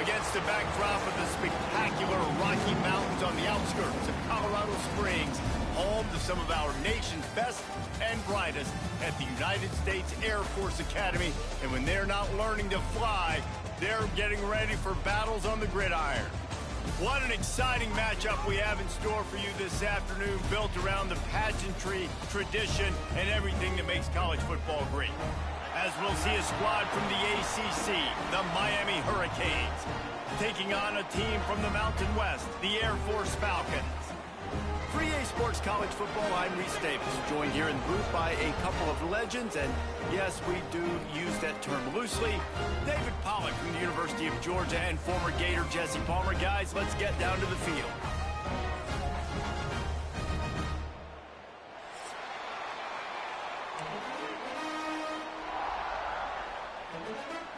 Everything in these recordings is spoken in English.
Against the backdrop of the spectacular Rocky Mountains on the outskirts of Colorado Springs, home to some of our nation's best and brightest at the United States Air Force Academy. And when they're not learning to fly, they're getting ready for battles on the gridiron. What an exciting matchup we have in store for you this afternoon, built around the pageantry, tradition, and everything that makes college football great. As we'll see a squad from the ACC, the Miami Hurricanes, taking on a team from the Mountain West, the Air Force Falcons. For EA Sports College Football, I'm Reese Davis, joined here in the booth by a couple of legends, and yes, we do use that term loosely. David Pollack from the University of Georgia and former Gator Jesse Palmer. Guys, let's get down to the field.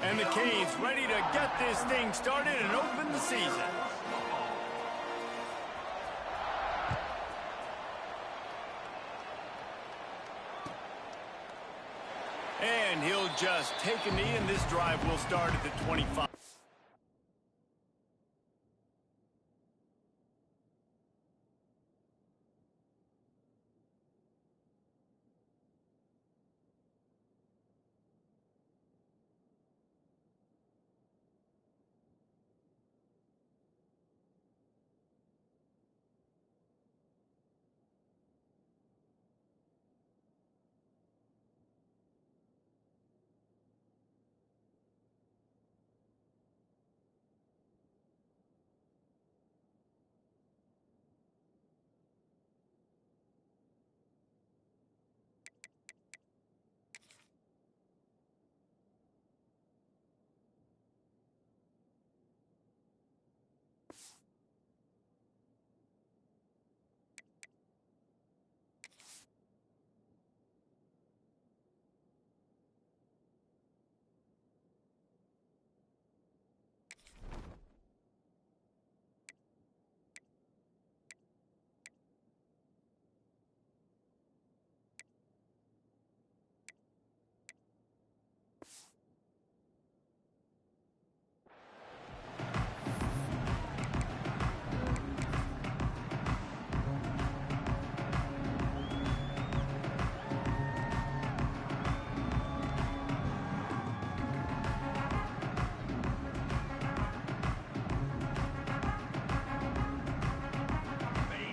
And the Canes ready to get this thing started and open the season. And he'll just take a knee, and this drive will start at the 25.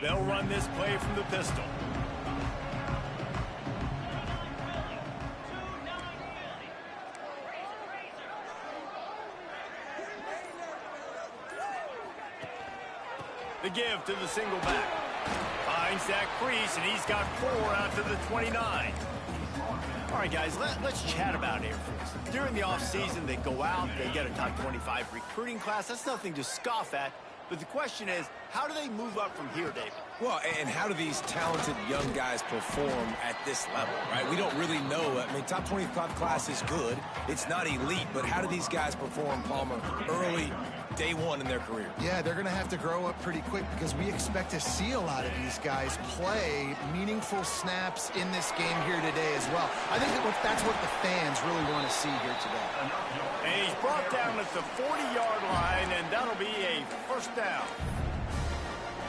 They'll run this play from the pistol. The give to the single back. Finds that crease, and he's got 4 out to the 29. All right, guys, let's chat about Air Force. During the offseason, they go out, they get a top 25 recruiting class. That's nothing to scoff at. But the question is, how do they move up from here, David? Well, and how do these talented young guys perform at this level, right? We don't really know. I mean, top 25 class is good. It's not elite, but how do these guys perform, Palmer, early, day one in their career? Yeah, they're going to have to grow up pretty quick because we expect to see a lot of these guys play meaningful snaps in this game here today as well. I think that's what the fans really want to see here today. And he's brought down at the 40-yard line, and that'll be a first down.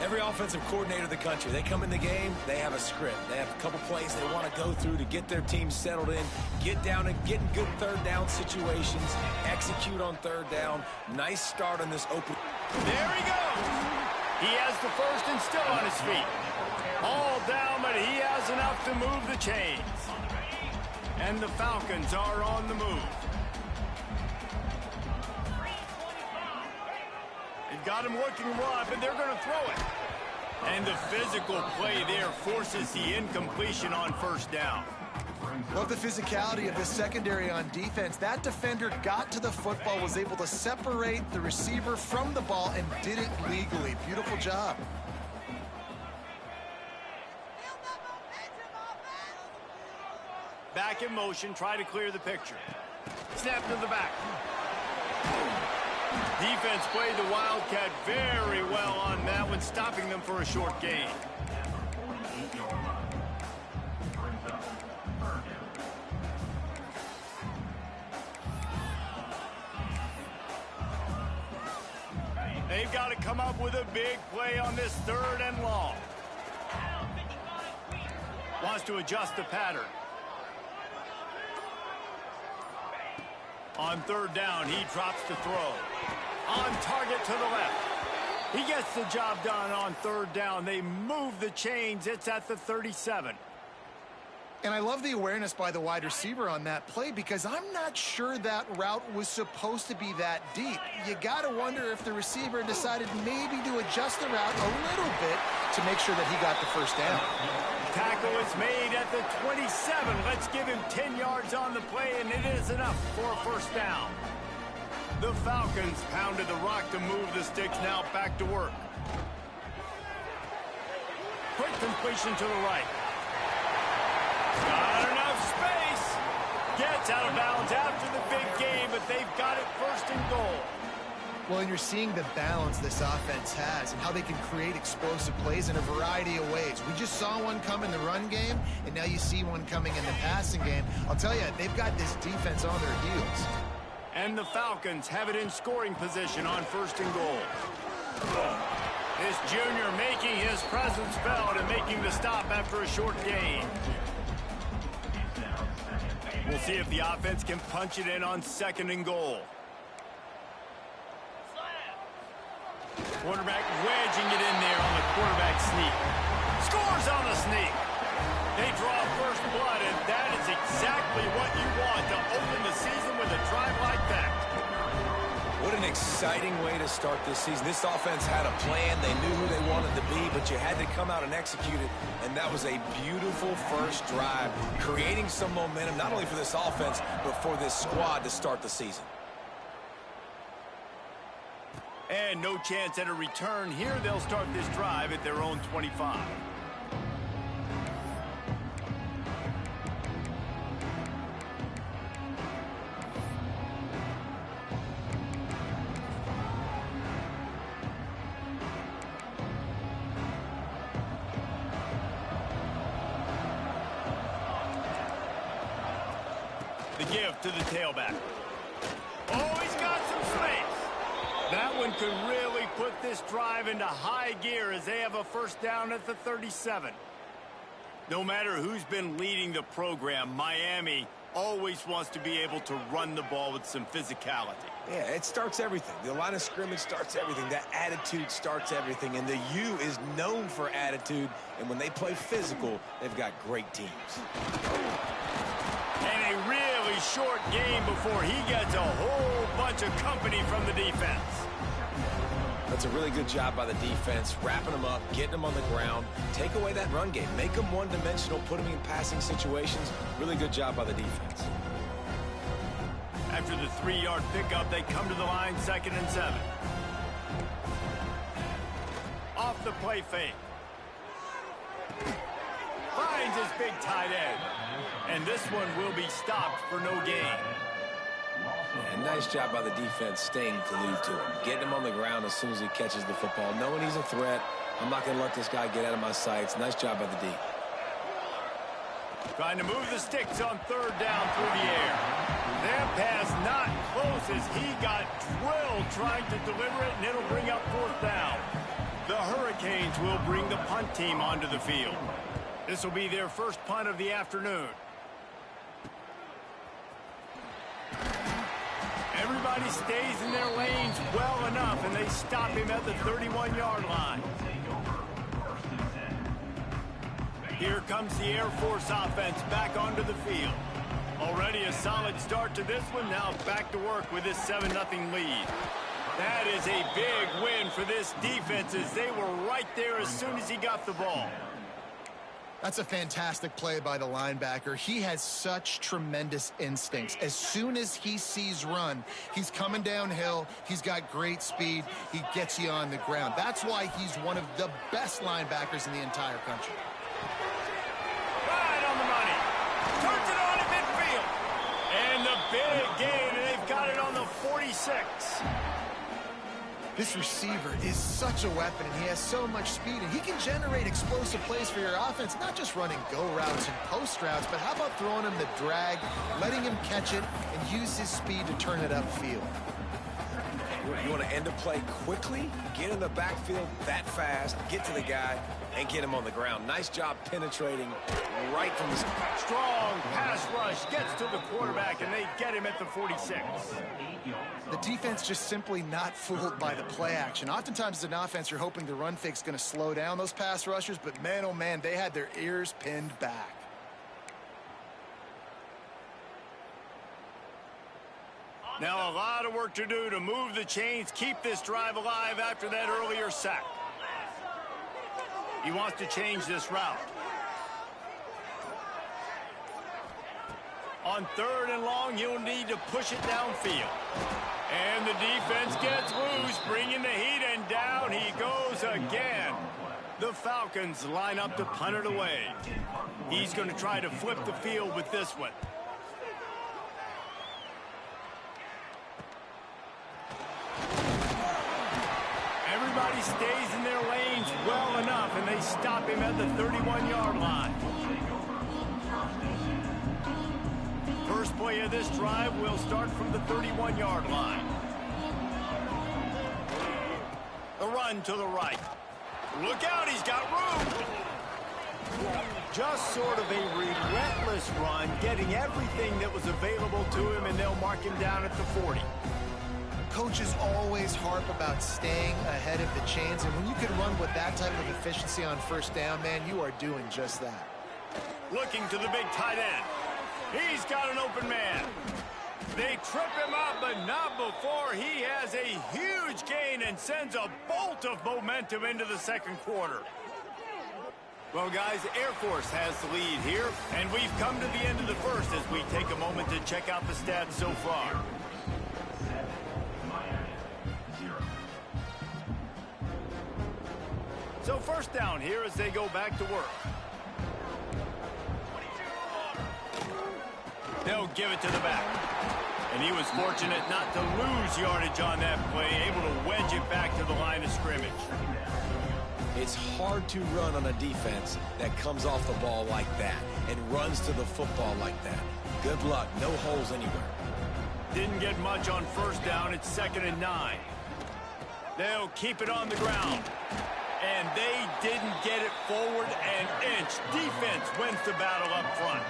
Every offensive coordinator in the country, they come in the game, they have a script. They have a couple plays they want to go through to get their team settled in, get down and get in good third down situations, execute on third down. Nice start on this open. There he goes. He has the first and still on his feet. All down, but he has enough to move the chains. And the Falcons are on the move. Got him looking wide, but they're going to throw it. And the physical play there forces the incompletion on first down. Love the physicality of the secondary on defense. That defender got to the football, was able to separate the receiver from the ball, and did it legally. Beautiful job. Back in motion, try to clear the picture. Snap to the back. Defense played the Wildcat very well on that one, stopping them for a short gain. They've got to come up with a big play on this 3rd and long. Wants to adjust the pattern. On 3rd down, he drops to throw. On target to the left. He gets the job done on 3rd down. They move the chains. It's at the 37. And I love the awareness by the wide receiver on that play because I'm not sure that route was supposed to be that deep. You got to wonder if the receiver decided maybe to adjust the route a little bit to make sure that he got the 1st down. Tackle is made at the 27. Let's give him 10 yards on the play, and it is enough for a 1st down. The Falcons pounded the rock to move the sticks. Now back to work. Quick completion to the right. Got enough space. Gets out of bounds after the big game, but they've got it 1st and goal. Well, and you're seeing the balance this offense has and how they can create explosive plays in a variety of ways. We just saw one come in the run game, and now you see one coming in the passing game. I'll tell you, they've got this defense on their heels. And the Falcons have it in scoring position on 1st and goal. This junior making his presence felt and making the stop after a short gain. We'll see if the offense can punch it in on 2nd and goal. Quarterback wedging it in there on the quarterback sneak. Scores on the sneak. They draw 1st blood, and that is exactly what you want to open the season with a drive like that. What an exciting way to start this season. This offense had a plan. They knew who they wanted to be, but you had to come out and execute it, and that was a beautiful 1st drive, creating some momentum, not only for this offense, but for this squad to start the season. And no chance at a return here. They'll start this drive at their own 25. The give to the tailback. Oh, he's got some space. That one could really put this drive into high gear as they have a 1st down at the 37. No matter who's been leading the program, Miami always wants to be able to run the ball with some physicality. Yeah, it starts everything. The line of scrimmage starts everything. That attitude starts everything. And the U is known for attitude. And when they play physical, they've got great teams. And a really short game before he gets a whole bunch of company from the defense. That's a really good job by the defense, wrapping them up, getting them on the ground, take away that run game, make them one-dimensional, put them in passing situations. Really good job by the defense. After the 3-yard pickup, they come to the line 2nd and 7. Off the play fake. Finds his big tight end. And this one will be stopped for no gain. And nice job by the defense staying glued to him, getting him on the ground as soon as he catches the football, knowing he's a threat. I'm not going to let this guy get out of my sights. Nice job by the D. Trying to move the sticks on 3rd down through the air. That pass not close as he got drilled trying to deliver it, and it'll bring up 4th down. The Hurricanes will bring the punt team onto the field. This will be their first punt of the afternoon. Everybody stays in their lanes well enough, and they stop him at the 31-yard line. Here comes the Air Force offense back onto the field. Already a solid start to this one. Now back to work with this 7-0 lead. That is a big win for this defense as they were right there as soon as he got the ball. That's a fantastic play by the linebacker. He has such tremendous instincts. As soon as he sees run, he's coming downhill. He's got great speed. He gets you on the ground. That's why he's one of the best linebackers in the entire country. Right on the money. Turns it on in midfield. And the big gain, and they've got it on the 46. This receiver is such a weapon, and he has so much speed, and he can generate explosive plays for your offense, not just running go routes and post routes, but how about throwing him the drag, letting him catch it, and use his speed to turn it upfield. You want to end a play quickly, get in the backfield that fast, get to the guy, and get him on the ground. Nice job penetrating right from the... Strong pass rush gets to the quarterback, and they get him at the 46. The defense just simply not fooled by the play action. Oftentimes as an offense, you're hoping the run fake's going to slow down those pass rushers, but man, oh man, they had their ears pinned back. Now a lot of work to do to move the chains, keep this drive alive after that earlier sack. He wants to change this route. On 3rd and long, he'll need to push it downfield. And the defense gets loose, bringing the heat, and down he goes again. The Falcons line up to punt it away. He's going to try to flip the field with this one. Everybody stays in their lanes well enough, and they stop him at the 31-yard line. First play of this drive will start from the 31-yard line. A run to the right. Look out, he's got room. Just sort of a relentless run, getting everything that was available to him, and they'll mark him down at the 40. Coaches always harp about staying ahead of the chains, and when you can run with that type of efficiency on first down, man, you are doing just that. Looking to the big tight end. He's got an open man. They trip him up, but not before he has a huge gain and sends a bolt of momentum into the second quarter. Well, guys, Air Force has the lead here, and we've come to the end of the first as we take a moment to check out the stats so far. So first down here as they go back to work. They'll give it to the back. And he was fortunate not to lose yardage on that play, able to wedge it back to the line of scrimmage. It's hard to run on a defense that comes off the ball like that and runs to the football like that. Good luck. No holes anywhere. Didn't get much on first down. It's 2nd and 9. They'll keep it on the ground. And they didn't get it forward an inch. Defense wins the battle up front.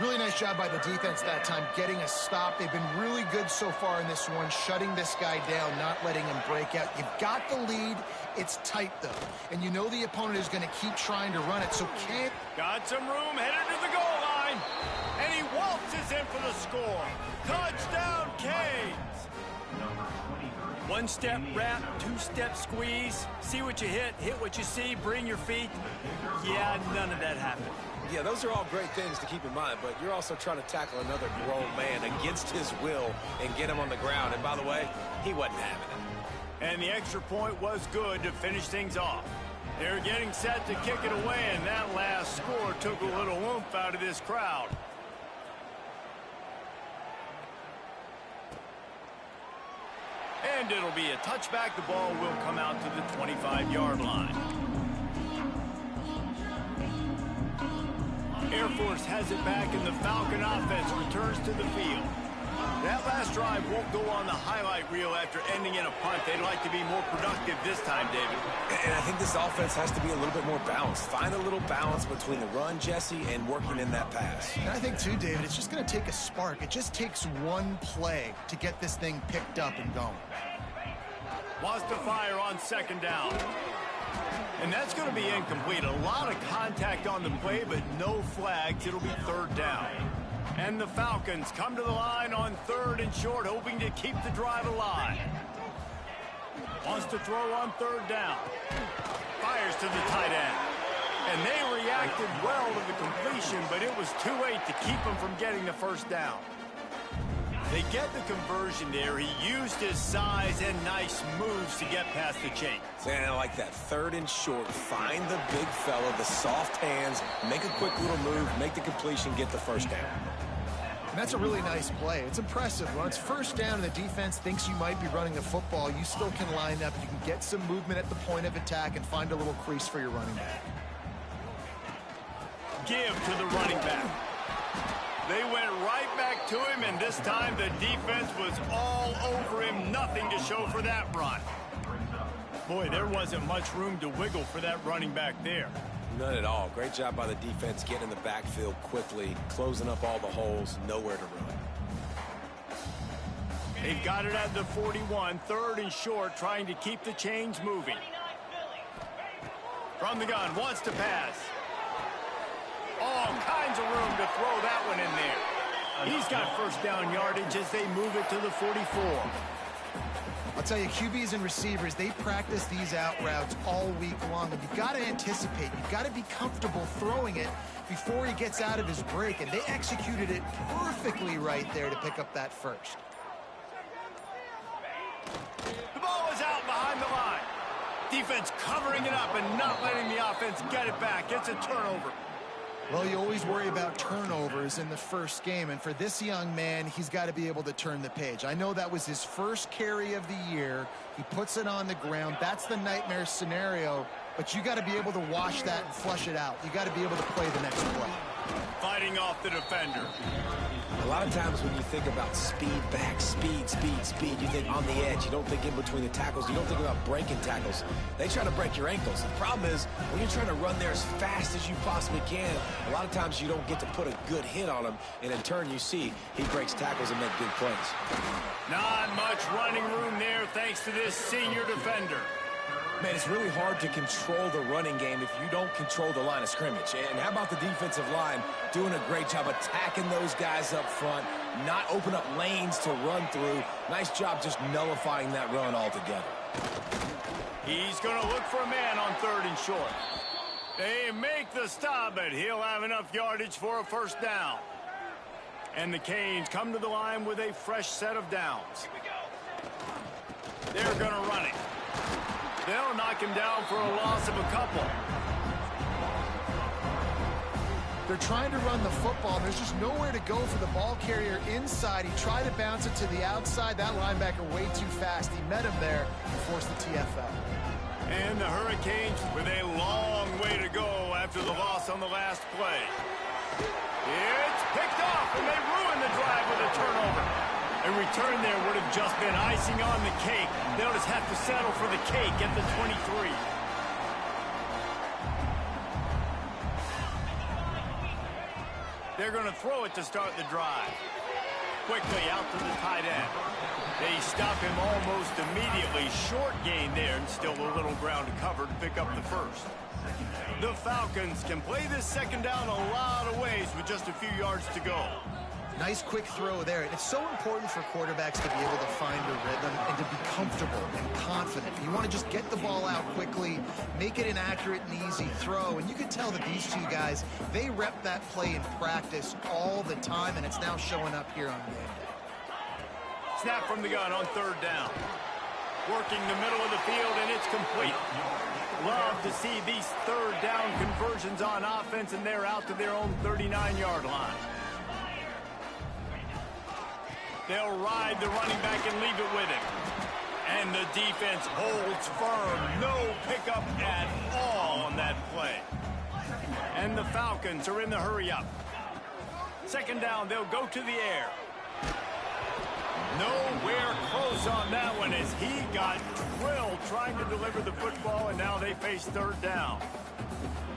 Really nice job by the defense that time, getting a stop. They've been really good so far in this one, shutting this guy down, not letting him break out. You've got the lead. It's tight, though. And you know the opponent is going to keep trying to run it, so can't... Got some room, headed to the goal line. And he waltzes in for the score. Touchdown, Canes. One-step wrap, two-step squeeze. See what you hit what you see, bring your feet. Yeah, none of that happened. Yeah, those are all great things to keep in mind, but you're also trying to tackle another grown man against his will and get him on the ground. And by the way, he wasn't having it. And the extra point was good to finish things off. They're getting set to kick it away, and that last score took a little oomph out of this crowd. And it'll be a touchback. The ball will come out to the 25-yard line. Air Force has it back, and the Falcon offense returns to the field. That last drive won't go on the highlight reel after ending in a punt. They'd like to be more productive this time, David. And I think this offense has to be a little bit more balanced. Find a little balance between the run, Jesse, and working in that pass. And I think, too, David, it's just going to take a spark. It just takes one play to get this thing picked up and going. Wants to fire on 2nd down. And that's going to be incomplete. A lot of contact on the play, but no flags. It'll be 3rd down. And the Falcons come to the line on 3rd and short, hoping to keep the drive alive. Wants to throw on 3rd down. Fires to the tight end. And they reacted well to the completion, but it was too late to keep him from getting the 1st down. They get the conversion there. He used his size and nice moves to get past the chain. And I like that. 3rd and short. Find the big fella, the soft hands, make a quick little move, make the completion, get the 1st down. And that's a really nice play. It's impressive. When it's 1st down and the defense thinks you might be running the football, you still can line up. You can get some movement at the point of attack and find a little crease for your running back. Give to the running back. They went right back to him, and this time the defense was all over him. Nothing to show for that run. Boy, there wasn't much room to wiggle for that running back there. None at all. Great job by the defense getting in the backfield quickly, closing up all the holes, nowhere to run. They've got it at the 41, 3rd and short, trying to keep the chains moving. From the gun, wants to pass. All kinds of room to throw that one in there. He's got first down yardage as they move it to the 44. I'll tell you, QBs and receivers, they practice these out routes all week long. And you've got to anticipate. You've got to be comfortable throwing it before he gets out of his break. And they executed it perfectly right there to pick up that first. The ball is out behind the line. Defense covering it up and not letting the offense get it back. It's a turnover. Well, you always worry about turnovers in the first game, and for this young man, he's got to be able to turn the page. I know that was his first carry of the year. He puts it on the ground. That's the nightmare scenario, but you got to be able to wash that and flush it out. You got to be able to play the next play. Fighting off the defender. A lot of times when you think about speed back, speed, you think on the edge. You don't think in between the tackles. You don't think about breaking tackles. They try to break your ankles. The problem is when you're trying to run there as fast as you possibly can, a lot of times you don't get to put a good hit on him, and in turn you see he breaks tackles and makes good plays. Not much running room there thanks to this senior defender. Man, it's really hard to control the running game if you don't control the line of scrimmage. And how about the defensive line doing a great job attacking those guys up front, not open up lanes to run through. Nice job just nullifying that run altogether. He's going to look for a man on 3rd and short. They make the stop, but he'll have enough yardage for a first down. And the Canes come to the line with a fresh set of downs. They're going to run it. They'll knock him down for a loss of a couple. They're trying to run the football. There's just nowhere to go for the ball carrier inside. He tried to bounce it to the outside. That linebacker way too fast. He met him there and forced the TFL. And the Hurricanes with a long way to go after the loss on the last play. It's picked off, and they ruin the drive with a turnover. A return there would have just been icing on the cake. They'll just have to settle for the cake at the 23. They're going to throw it to start the drive. Quickly out to the tight end. They stop him almost immediately. Short gain there, and still a little ground to cover to pick up the first. The Falcons can play this second down a lot of ways with just a few yards to go. Nice quick throw there. It's so important for quarterbacks to be able to find a rhythm and to be comfortable and confident. You want to just get the ball out quickly, make it an accurate and easy throw. And you can tell that these two guys, they rep that play in practice all the time, and it's now showing up here on game day. Snap from the gun on 3rd down. Working the middle of the field, and it's complete. Love to see these 3rd down conversions on offense, and they're out to their own 39-yard line. They'll ride the running back and leave it with him. And the defense holds firm. No pickup at all on that play. And the Falcons are in the hurry-up. 2nd down, they'll go to the air. Nowhere close on that one as he got drilled trying to deliver the football, and now they face 3rd down.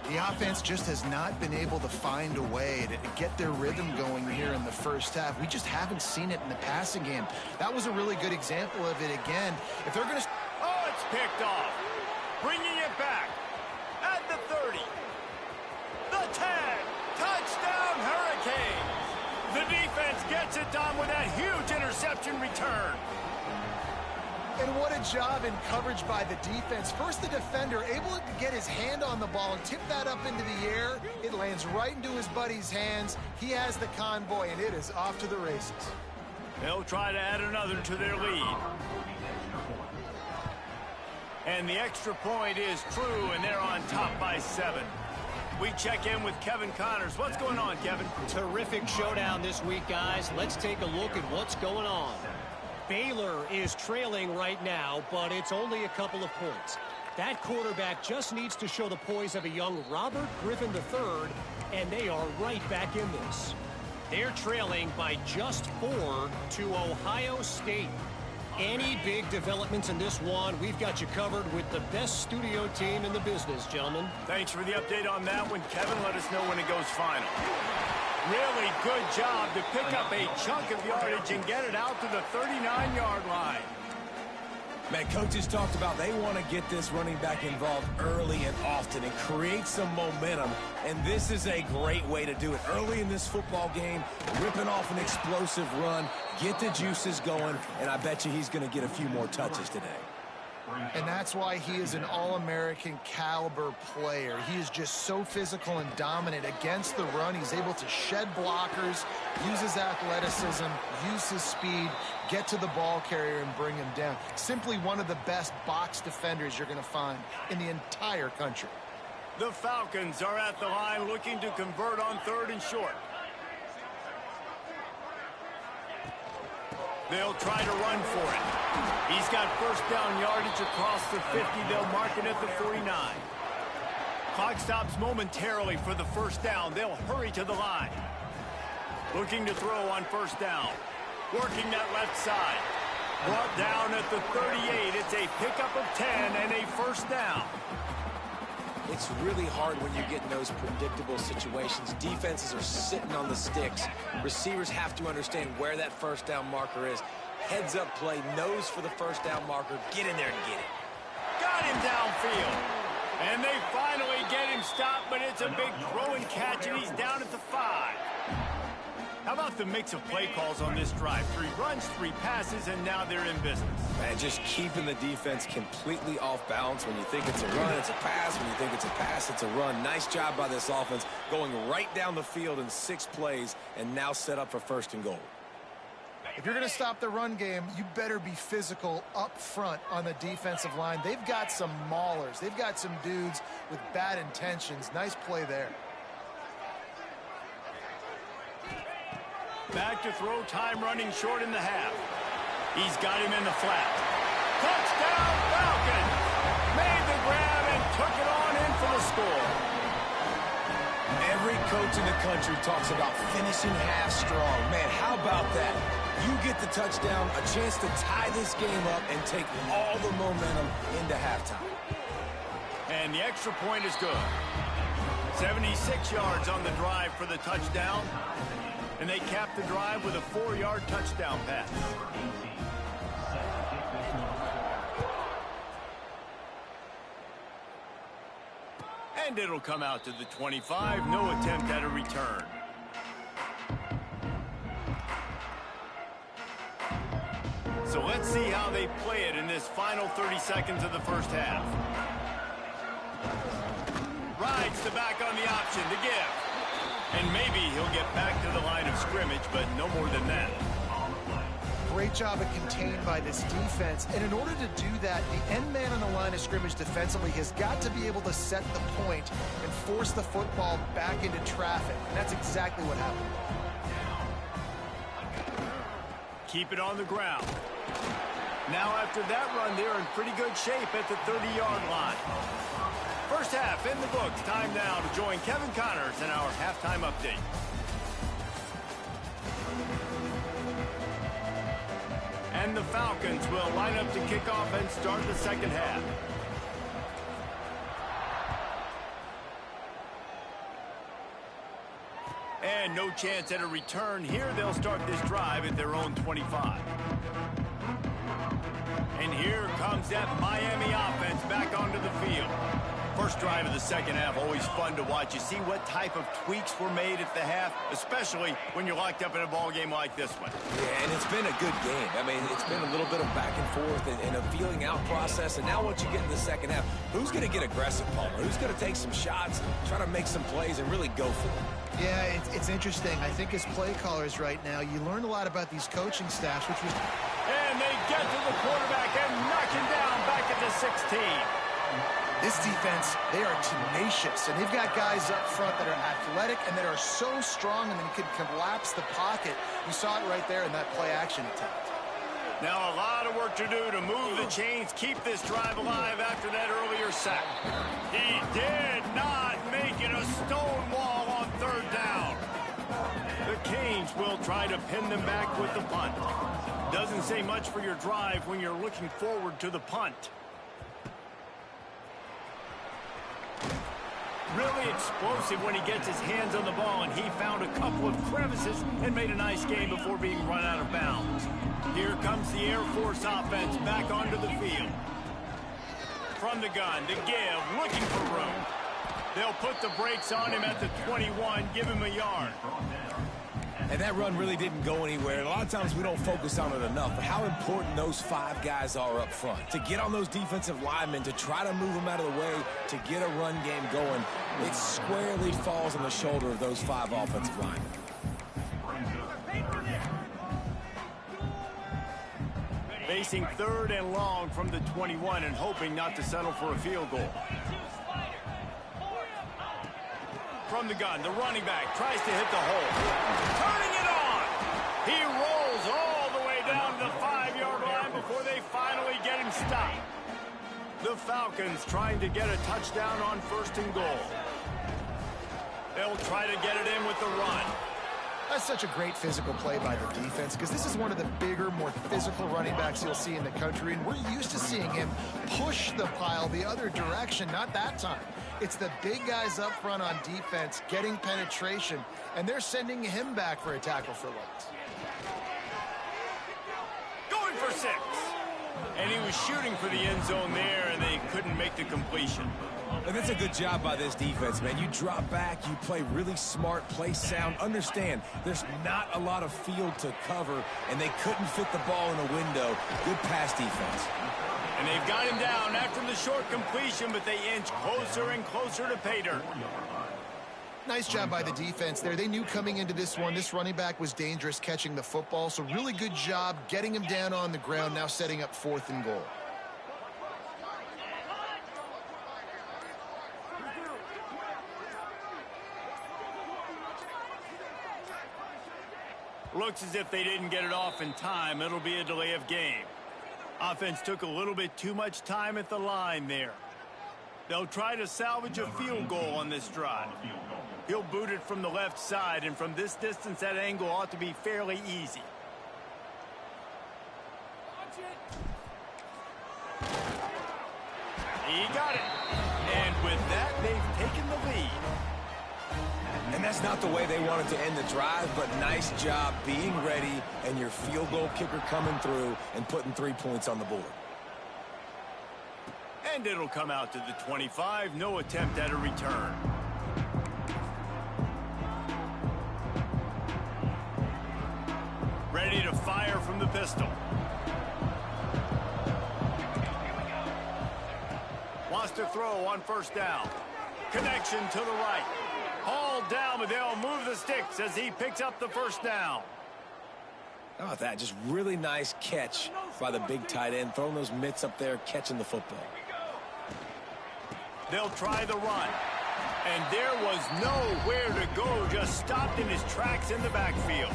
The offense just has not been able to find a way to get their rhythm going here in the first half. We just haven't seen it in the passing game. That was a really good example of it again. If they're going to... Oh, it's picked off. Bringing it back at the 30. The 10. Touchdown, Hurricanes. The defense gets it done with that huge interception return. And what a job in coverage by the defense. First, the defender able to get his hand on the ball and tip that up into the air. It lands right into his buddy's hands. He has the convoy, and it is off to the races. They'll try to add another to their lead. And the extra point is true, and they're on top by 7. We check in with Kevin Connors. What's going on, Kevin? Terrific showdown this week, guys. Let's take a look at what's going on. Baylor is trailing right now, but it's only a couple of points. That quarterback just needs to show the poise of a young Robert Griffin III, and they are right back in this. They're trailing by just 4 to Ohio State. Any big developments in this one, we've got you covered with the best studio team in the business, gentlemen. Thanks for the update on that one, Kevin. Let us know when it goes final. Really good job to pick up a chunk of yardage and get it out to the 39-yard line. Man, coaches talked about they want to get this running back involved early and often and create some momentum. And this is a great way to do it. Early in this football game, ripping off an explosive run, get the juices going, and I bet you he's going to get a few more touches today. And that's why he is an All-American caliber player. He is just so physical and dominant against the run. He's able to shed blockers, use his athleticism, use his speed, get to the ball carrier and bring him down. Simply one of the best box defenders you're going to find in the entire country. The Falcons are at the line looking to convert on 3rd and short. They'll try to run for it. He's got first down yardage across the 50. They'll mark it at the 49. Clock stops momentarily for the first down. They'll hurry to the line. Looking to throw on first down. Working that left side. Brought down at the 38. It's a pickup of 10 and a first down. It's really hard when you get in those predictable situations. Defenses are sitting on the sticks. Receivers have to understand where that first down marker is. Heads up play, nose for the first down marker. Get in there and get it. Got him downfield. And they finally get him stopped, but it's a big throw and catch, and he's down at the 5. How about the mix of play calls on this drive? 3 runs, 3 passes, and now they're in business. Man, just keeping the defense completely off balance. When you think it's a run, it's a pass. When you think it's a pass, it's a run. Nice job by this offense going right down the field in 6 plays and now set up for 1st and goal. If you're going to stop the run game, you better be physical up front on the defensive line. They've got some maulers. They've got some dudes with bad intentions. Nice play there. Back to throw, time running short in the half. He's got him in the flat. Touchdown, Falcons! Made the grab and took it on in for the score. Every coach in the country talks about finishing half strong. Man, how about that? You get the touchdown, a chance to tie this game up and take all the momentum into halftime. And the extra point is good. 76 yards on the drive for the touchdown. And they cap the drive with a 4-yard touchdown pass. And it'll come out to the 25. No attempt at a return. So let's see how they play it in this final 30 seconds of the first half. Rides the back on the option to give. And maybe he'll get back to the line of scrimmage, but no more than that. Great job of contained by this defense. And in order to do that, the end man on the line of scrimmage defensively has got to be able to set the point and force the football back into traffic. And that's exactly what happened. Keep it on the ground. Now after that run, they're in pretty good shape at the 30-yard line. First half in the books. Time now to join Kevin Connors in our halftime update. And the Falcons will line up to kick off and start the second half. And no chance at a return here. They'll start this drive at their own 25. And here comes that Miami offense back onto the field. First drive of the second half, always fun to watch. You see what type of tweaks were made at the half, especially when you're locked up in a ball game like this one. Yeah, and it's been a good game. I mean, it's been a little bit of back and forth and a feeling out process. And now once you get in the second half, who's going to get aggressive, Paul? Who's going to take some shots, try to make some plays, and really go for it? Yeah, it's interesting. I think as play callers right now, you learn a lot about these coaching staffs, which was... And they get to the quarterback and knock him down back at the 16. This defense, they are tenacious, and they've got guys up front that are athletic and that are so strong and then can collapse the pocket. You saw it right there in that play-action attempt. Now a lot of work to do to move the chains, keep this drive alive after that earlier sack. He did not make it a stone wall on third down. The Canes will try to pin them back with the punt. Doesn't say much for your drive when you're looking forward to the punt. Really explosive when he gets his hands on the ball, and he found a couple of crevices and made a nice game before being run out of bounds. Here comes the Air Force offense back onto the field. From the gun, to give, looking for room. They'll put the brakes on him at the 21, give him a yard. And that run really didn't go anywhere. And a lot of times we don't focus on it enough, but how important those 5 guys are up front. To get on those defensive linemen, to try to move them out of the way, to get a run game going, it squarely falls on the shoulder of those 5 offensive linemen. Facing 3rd and long from the 21 and hoping not to settle for a field goal. From the gun, the running back tries to hit the hole. Turning it on! He rolls all the way down to the 5-yard line before they finally get him stopped. The Falcons trying to get a touchdown on 1st and goal. They'll try to get it in with the run. That's such a great physical play by the defense because this is one of the bigger, more physical running backs you'll see in the country, and we're used to seeing him push the pile the other direction. Not that time. It's the big guys up front on defense getting penetration, and they're sending him back for a tackle for loss. Going for 6. And he was shooting for the end zone there, and they couldn't make the completion. And that's a good job by this defense, man. You drop back, you play really smart, play sound. Understand, there's not a lot of field to cover, and they couldn't fit the ball in a window. Good pass defense. And they've got him down after the short completion, but they inch closer and closer to pay dirt. Nice job by the defense there. They knew coming into this one, this running back was dangerous catching the football, so really good job getting him down on the ground, now setting up 4th and goal. Looks as if they didn't get it off in time. It'll be a delay of game. Offense took a little bit too much time at the line there. They'll try to salvage a field goal on this drive. He'll boot it from the left side, and from this distance, that angle ought to be fairly easy. He got it. And with that, they've taken the lead. And that's not the way they wanted to end the drive, but nice job being ready and your field goal kicker coming through and putting 3 points on the board. And it'll come out to the 25. No attempt at a return. Ready to fire from the pistol. Wants to throw on 1st down. Connection to the right. Hauled down, but they'll move the sticks as he picks up the 1st down. How about that? Just really nice catch by the big tight end, throwing those mitts up there, catching the football. They'll try the run. And there was nowhere to go, just stopped in his tracks in the backfield.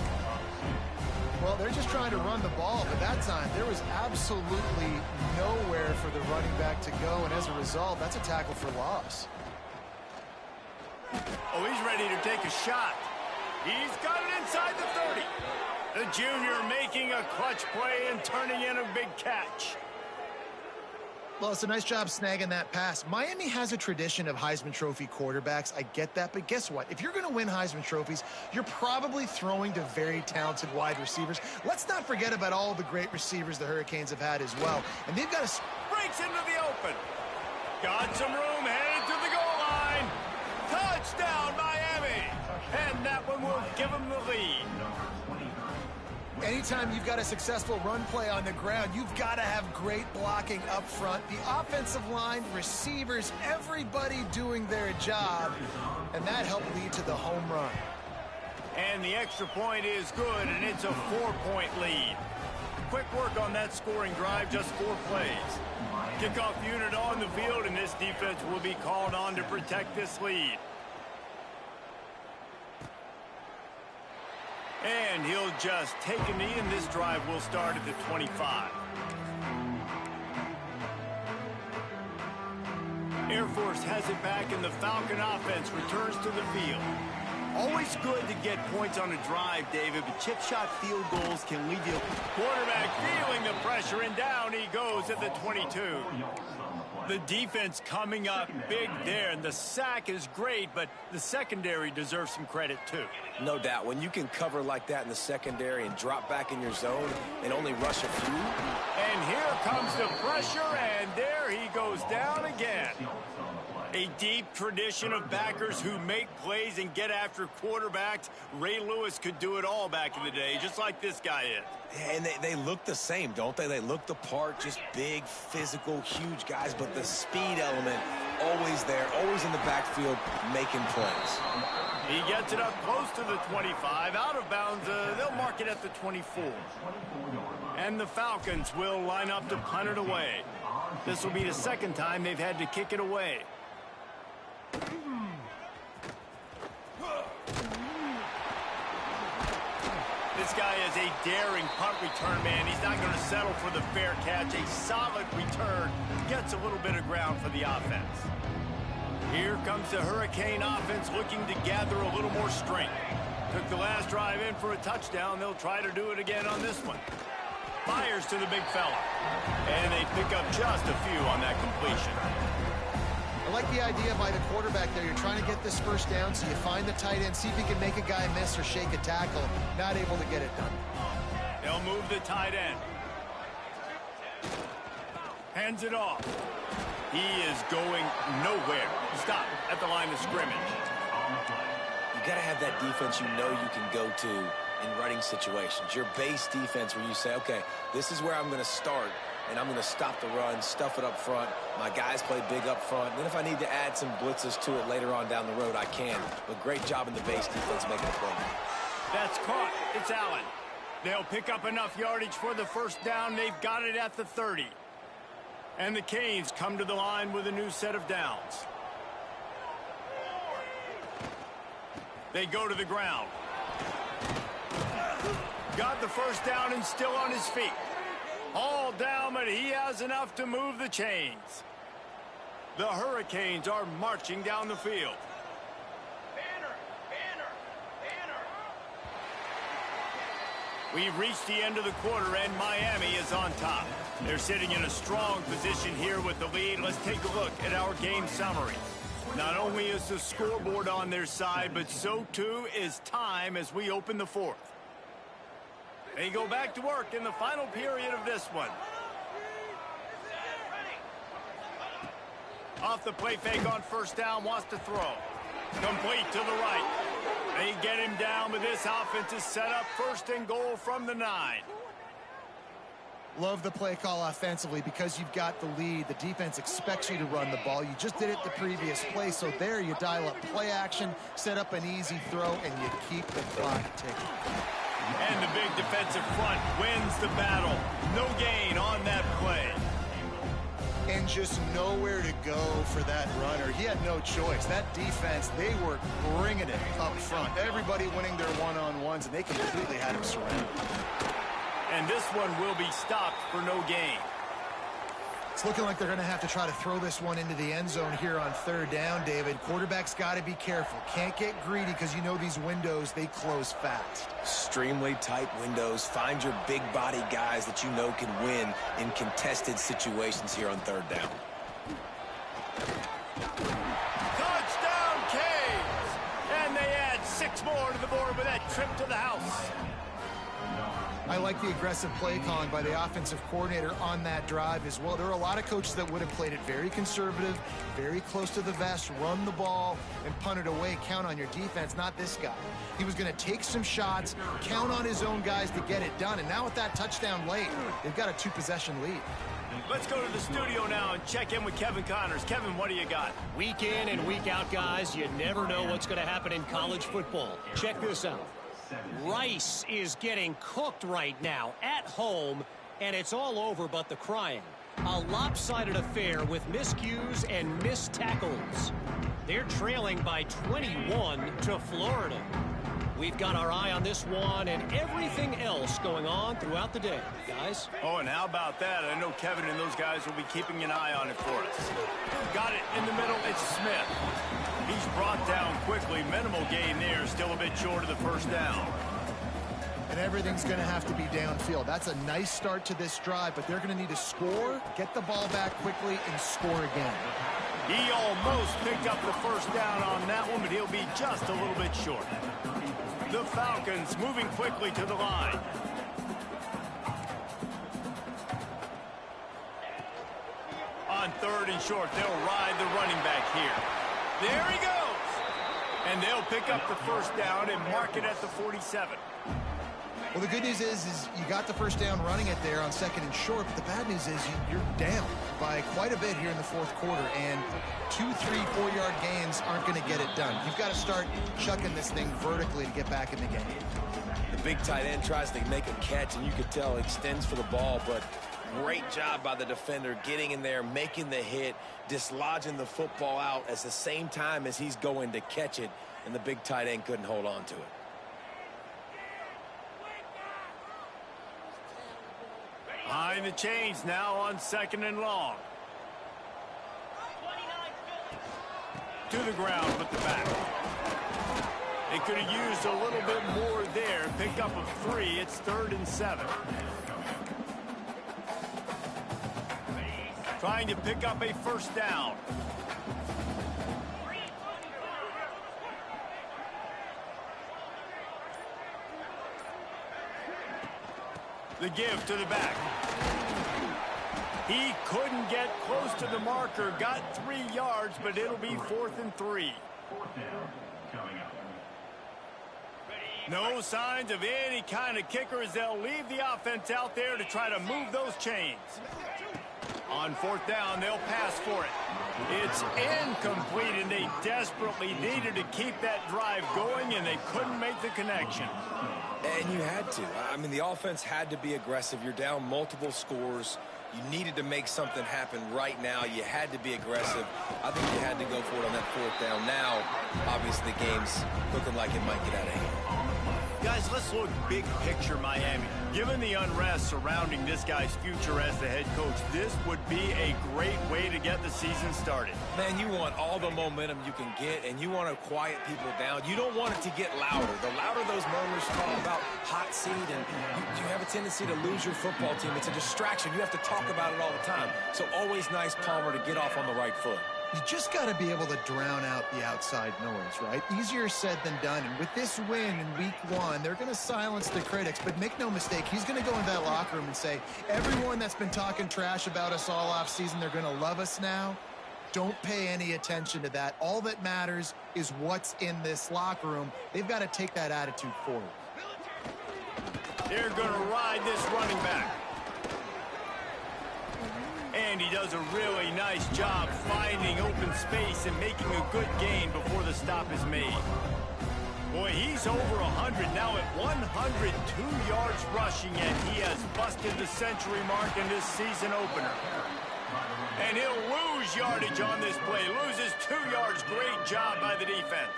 Well, they're just trying to run the ball, but that time there was absolutely nowhere for the running back to go, and as a result, that's a tackle for loss. Oh, he's ready to take a shot. He's got it inside the 30. The junior making a clutch play and turning in a big catch. Well, it's a nice job snagging that pass. Miami has a tradition of Heisman Trophy quarterbacks. I get that, but guess what? If you're going to win Heisman Trophies, you're probably throwing to very talented wide receivers. Let's not forget about all the great receivers the Hurricanes have had as well. And they've got a... Breaks into the open. Got some room, headed to the goal line. Touchdown, Miami. And that one will give them the lead. Anytime you've got a successful run play on the ground, you've got to have great blocking up front. The offensive line, receivers, everybody doing their job, and that helped lead to the home run. And the extra point is good, and it's a 4-point lead. Quick work on that scoring drive, just 4 plays. Kickoff unit on the field, and this defense will be called on to protect this lead. And he'll just take a knee, and this drive will start at the 25. Air Force has it back, and the Falcon offense returns to the field. Always good to get points on a drive, David, but chip shot field goals can leave you. Quarterback feeling the pressure, and down he goes at the 22. The defense coming up big there, and the sack is great, but the secondary deserves some credit too. No doubt. When you can cover like that in the secondary and drop back in your zone and only rush a few. And here comes the pressure, and there he goes down again. A deep tradition of backers who make plays and get after quarterbacks. Ray Lewis could do it all back in the day, just like this guy is. Yeah, and they look the same, don't they? They look the part, just big, physical, huge guys, but the speed element always there, always in the backfield, making plays. He gets it up close to the 25, out of bounds. They'll mark it at the 24. And the Falcons will line up to punt it away. This will be the second time they've had to kick it away. This guy is a daring punt return man. He's not going to settle for the fair catch. A solid return gets a little bit of ground for the offense. Here comes the Hurricane offense looking to gather a little more strength. Took the last drive in for a touchdown. They'll try to do it again on this one. Fires to the big fella. And they pick up just a few on that completion. I like the idea by the quarterback there. You're trying to get this first down, so you find the tight end, see if he can make a guy miss or shake a tackle. Not able to get it done. They'll move the tight end. Hands it off. He is going nowhere. Stop at the line of scrimmage. You got to have that defense you know you can go to in running situations. Your base defense where you say, okay, this is where I'm going to start, and I'm going to stop the run, stuff it up front. My guys play big up front. Then if I need to add some blitzes to it later on down the road, I can. But great job in the base defense making a play. That's caught. It's Allen. They'll pick up enough yardage for the first down. They've got it at the 30. And the Canes come to the line with a new set of downs. They go to the ground. Got the first down and still on his feet. All down, but he has enough to move the chains. The Hurricanes are marching down the field. We've reached the end of the quarter, and Miami is on top. They're sitting in a strong position here with the lead. Let's take a look at our game summary. Not only is the scoreboard on their side, but so too is time as we open the fourth. They go back to work in the final period of this one. Off the play fake on first down, wants to throw. Complete to the right. They get him down, but this offense is set up first and goal from the 9. Love the play call offensively because you've got the lead. The defense expects you to run the ball. You just did it the previous play, so there you dial up play action, set up an easy throw, and you keep the clock ticking. And the big defensive front wins the battle. No gain on that play. And just nowhere to go for that runner. He had no choice. That defense, they were bringing it up front. Everybody winning their one-on-ones, and they completely had him surrounded. And this one will be stopped for no gain. It's looking like they're going to have to try to throw this one into the end zone here on third down, David. Quarterback's got to be careful. Can't get greedy because you know these windows, they close fast. Extremely tight windows. Find your big body guys that you know can win in contested situations here on third down. Touchdown, Canes! And they add 6 more to the board with that trip to the house. I like the aggressive play calling by the offensive coordinator on that drive as well. There are a lot of coaches that would have played it very conservative, very close to the vest, run the ball, and punt it away. Count on your defense, not this guy. He was going to take some shots, count on his own guys to get it done. And now with that touchdown late, they've got a 2-possession lead. Let's go to the studio now and check in with Kevin Connors. Kevin, what do you got? Week in and week out, guys, you never know what's going to happen in college football. Check this out. Rice is getting cooked right now at home, and it's all over but the crying. A lopsided affair with miscues and missed tackles. They're trailing by 21 to Florida. We've got our eye on this one and everything else going on throughout the day, guys. Oh, and how about that? I know Kevin and those guys will be keeping an eye on it for us. Got it in the middle. It's Smith. He's brought down quickly. Minimal gain there. Still a bit short of the first down. And everything's going to have to be downfield. That's a nice start to this drive, but they're going to need to score, get the ball back quickly, and score again. He almost picked up the first down on that one, but he'll be just a little bit short. The Falcons moving quickly to the line. On third and short, they'll ride the running back here. There he goes! And they'll pick up the first down and mark it at the 47. Well, the good news is you got the first down running it there on second and short, but the bad news is you're down by quite a bit here in the fourth quarter, and 2, 3, 4-yard gains aren't going to get it done. You've got to start chucking this thing vertically to get back in the game. The big tight end tries to make a catch, and you could tell extends for the ball, but great job by the defender getting in there, making the hit, dislodging the football out at the same time as he's going to catch it, and the big tight end couldn't hold on to it. Behind the chains now on second and long. To the ground with the back. They could have used a little bit more there. Pick up a 3. It's 3rd and 7. Trying to pick up a first down. The give to the back. He couldn't get close to the marker. Got 3 yards, but it'll be 4th and 3. No signs of any kind of kicker as they'll leave the offense out there to try to move those chains. On 4th down, they'll pass for it. It's incomplete, and they desperately needed to keep that drive going, and they couldn't make the connection. And you had to. I mean, the offense had to be aggressive. You're down multiple scores. You needed to make something happen right now. You had to be aggressive. I think you had to go for it on that 4th down. Now, obviously, the game's looking like it might get out of hand. Guys, let's look big picture Miami. Given the unrest surrounding this guy's future as the head coach, this would be a great way to get the season started. Man, you want all the momentum you can get, and you want to quiet people down. You don't want it to get louder. The louder those murmurs talk about hot seat, and you have a tendency to lose your football team. It's a distraction. You have to talk about it all the time. So always nice, Palmer, to get off on the right foot. You just got to be able to drown out the outside noise, right? Easier said than done. And with this win in week 1, they're going to silence the critics. But make no mistake, he's going to go into that locker room and say, everyone that's been talking trash about us all off season, they're going to love us now. Don't pay any attention to that. All that matters is what's in this locker room. They've got to take that attitude forward. They're going to ride this running back. And he does a really nice job finding open space and making a good gain before the stop is made. Boy, he's over 100 now at 102 yards rushing, and he has busted the century mark in this season opener. And he'll lose yardage on this play. Loses 2 yards. Great job by the defense.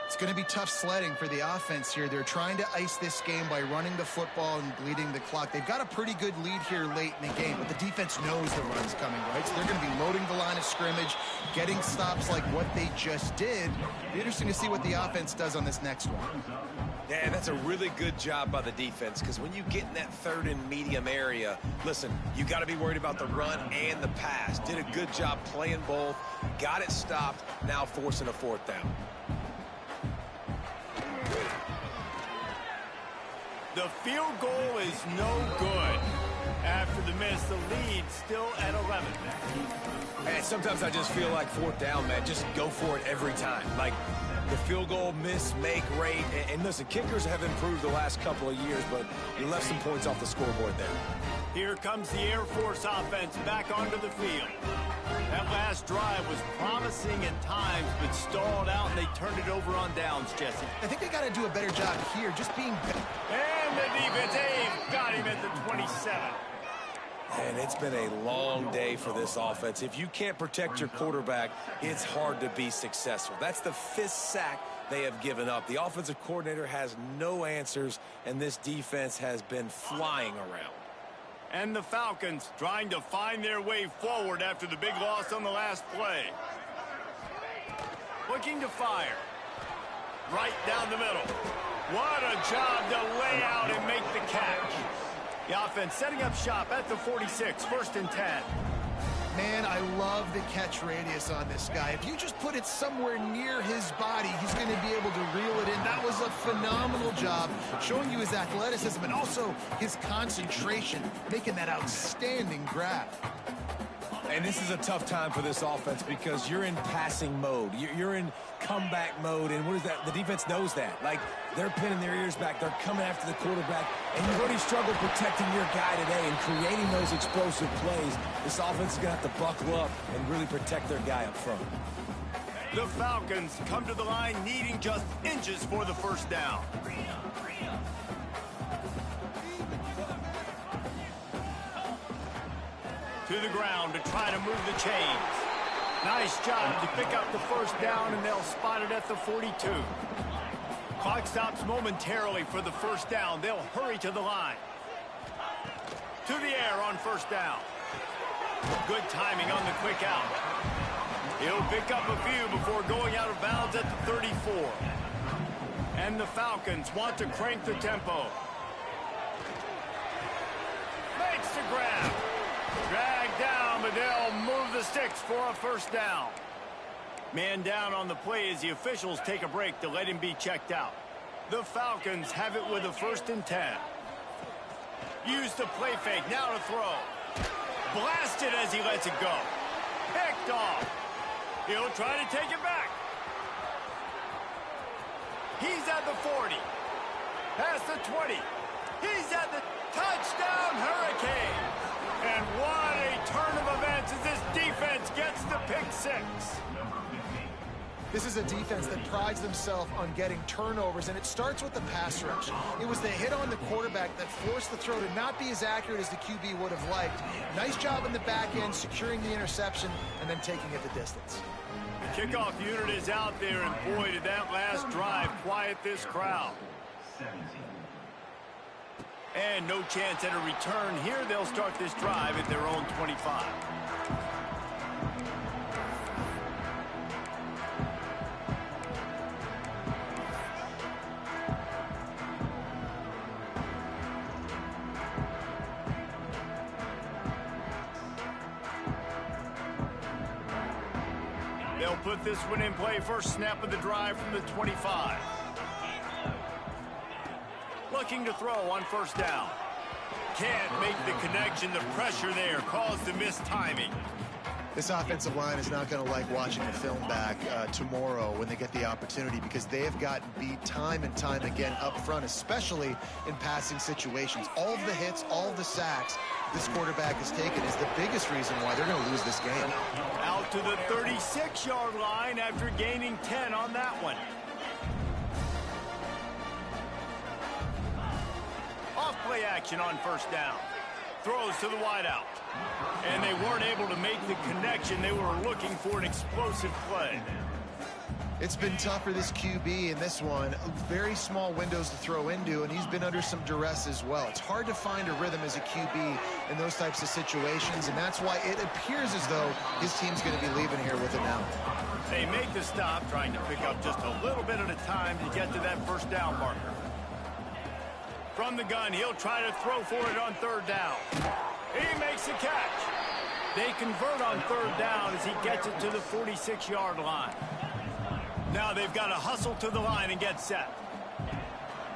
It's going to be tough sledding for the offense here. They're trying to ice this game by running the football and bleeding the clock. They've got a pretty good lead here late in the game, but the defense knows the run's coming, right? So they're going to be loading the line of scrimmage, getting stops like what they just did. It'll be interesting to see what the offense does on this next one. Yeah, that's a really good job by the defense, because when you get in that 3rd and medium area, listen, you got to be worried about the run and the pass. Did a good job playing both, got it stopped, now forcing a 4th down. The field goal is no good. After the miss, the lead still at 11. Man, sometimes I just feel like 4th down, man. Just go for it every time. Like the field goal, miss, make, rate. And listen, kickers have improved the last couple of years, but you left some points off the scoreboard there. Here comes the Air Force offense back onto the field. That last drive was promising at times, but stalled out, and they turned it over on downs, Jesse. I think they got to do a better job here, just being better. And the defense, got him at the 27. And it's been a long day for this offense. If you can't protect your quarterback, it's hard to be successful. That's the 5th sack they have given up. The offensive coordinator has no answers, and this defense has been flying around. And the Falcons trying to find their way forward after the big loss on the last play. Looking to fire. Right down the middle. What a job to lay out and make the catch. The offense setting up shop at the 46, 1st and 10. Man, I love the catch radius on this guy. If you just put it somewhere near his body, he's going to be able to reel it in. That was a phenomenal job, showing you his athleticism and also his concentration, making that outstanding grab. And this is a tough time for this offense because you're in passing mode. You're in comeback mode, and what is that? The defense knows that. Like, they're pinning their ears back. They're coming after the quarterback, and you've already struggled protecting your guy today and creating those explosive plays. This offense is going to have to buckle up and really protect their guy up front. The Falcons come to the line needing just inches for the 1st down. To the ground to try to move the chains. Nice job to pick up the 1st down, and they'll spot it at the 42. Clock stops momentarily for the 1st down. They'll hurry to the line. To the air on 1st down. Good timing on the quick out. He'll pick up a few before going out of bounds at the 34. And the Falcons want to crank the tempo. Makes the grab. Dragged down, but they'll move the sticks for a 1st down. Man down on the play as the officials take a break to let him be checked out. The Falcons have it with a 1st and 10. Use the play fake, now to throw. Blasted as he lets it go. Picked off. He'll try to take it back. He's at the 40. Past the 20. He's at the touchdown Hurricane. And what a turn of events as this defense gets the pick 6. This is a defense that prides themselves on getting turnovers, and it starts with the pass rush. It was the hit on the quarterback that forced the throw to not be as accurate as the QB would have liked. Nice job in the back end, securing the interception, and then taking it the distance. The kickoff unit is out there, and boy, did that last drive quiet this crowd. And no chance at a return here. They'll start this drive at their own 25. They'll put this one in play. First snap of the drive from the 25. Looking to throw on 1st down. Can't make the connection. The pressure there caused the missed timing. This offensive line is not going to like watching the film back tomorrow when they get the opportunity, because they have gotten beat time and time again up front, especially in passing situations. All of the hits, all of the sacks this quarterback has taken is the biggest reason why they're going to lose this game. Out to the 36-yard line after gaining 10 on that one. Off play action on 1st down. Throws to the wideout. And they weren't able to make the connection. They were looking for an explosive play. It's been tough for this QB in this one. Very small windows to throw into, and he's been under some duress as well. It's hard to find a rhythm as a QB in those types of situations, and that's why it appears as though his team's going to be leaving here with it now. They make the stop, trying to pick up just a little bit at a time to get to that 1st down marker. From the gun, he'll try to throw for it on 3rd down. He makes the catch. They convert on 3rd down as he gets it to the 46-yard line. Now they've got to hustle to the line and get set.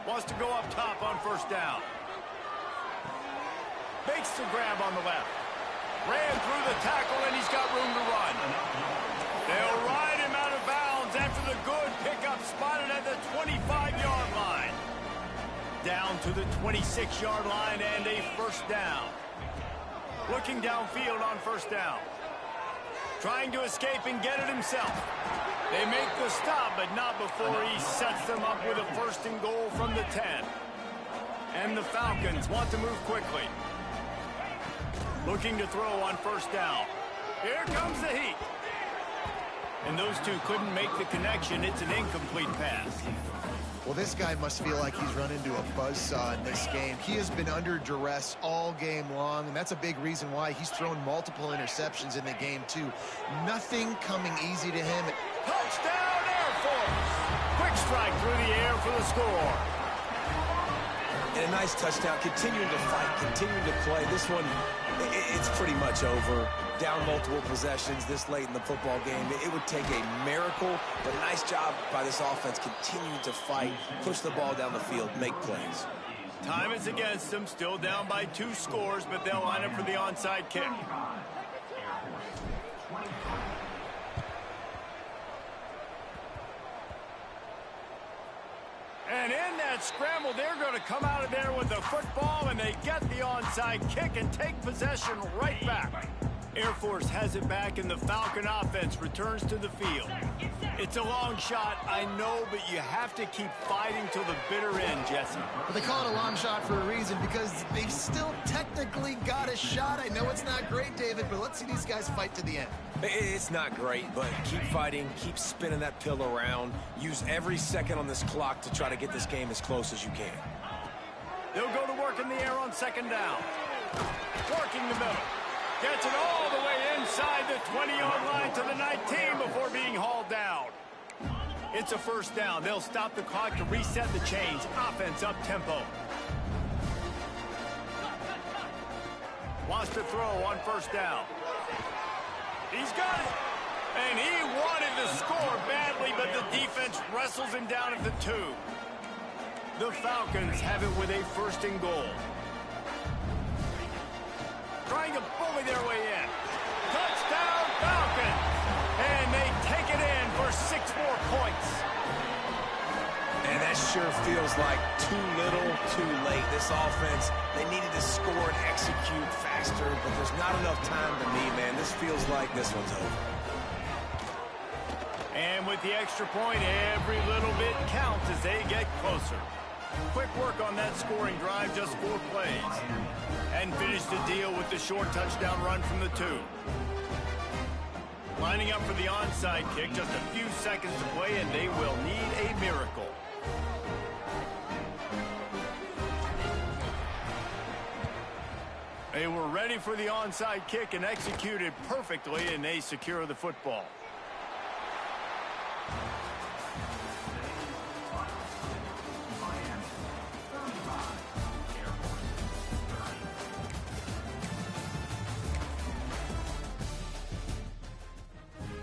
Wants to go up top on 1st down. Makes the grab on the left. Ran through the tackle, and he's got room to run. They'll ride him out of bounds after the good pickup spotted at the 25-yard line. Down to the 26-yard line and a 1st down. Looking downfield on 1st down. Trying to escape and get it himself. They make the stop, but not before he sets them up with a 1st and goal from the 10. And the Falcons want to move quickly. Looking to throw on first down. Here comes the heat. And those two couldn't make the connection. It's an incomplete pass. Well, this guy must feel like he's run into a buzzsaw in this game. He has been under duress all game long, and that's a big reason why he's thrown multiple interceptions in the game, too. Nothing coming easy to him. Touchdown, Air Force! Quick strike through the air for the score. And a nice touchdown, continuing to fight, continuing to play. This one, it's pretty much over. Down multiple possessions this late in the football game. It would take a miracle, but a nice job by this offense continuing to fight, push the ball down the field, make plays. Time is against them, still down by 2 scores, but they'll line up for the onside kick. And in that scramble, they're going to come out of there with the football, and they get the onside kick and take possession right back. Air Force has it back, and the Falcon offense returns to the field. It's a long shot, I know, but you have to keep fighting till the bitter end, Jesse. But they call it a long shot for a reason, because they still technically got a shot. I know it's not great, David, but let's see these guys fight to the end. It's not great, but keep fighting, keep spinning that pill around. Use every second on this clock to try to get this game as close as you can. They'll go to work in the air on second down. Working the middle. Gets it all the way inside the 20-yard line to the 19 before being hauled down. It's a first down. They'll stop the clock to reset the chains. Offense up tempo. Wants to throw on first down. He's got it. And he wanted to score badly, but the defense wrestles him down at the 2. The Falcons have it with a first and goal. Trying to bully their way in. Touchdown, Falcons! And they take it in for 6 more points. And that sure feels like too little, too late. This offense, they needed to score and execute faster, but there's not enough time to me, man. This feels like this one's over. And with the extra point, every little bit counts as they get closer. Quick work on that scoring drive, just 4 plays. And finish the deal with the short touchdown run from the 2. Lining up for the onside kick, just a few seconds to play, and they will need a miracle. They were ready for the onside kick and executed perfectly, and they secure the football.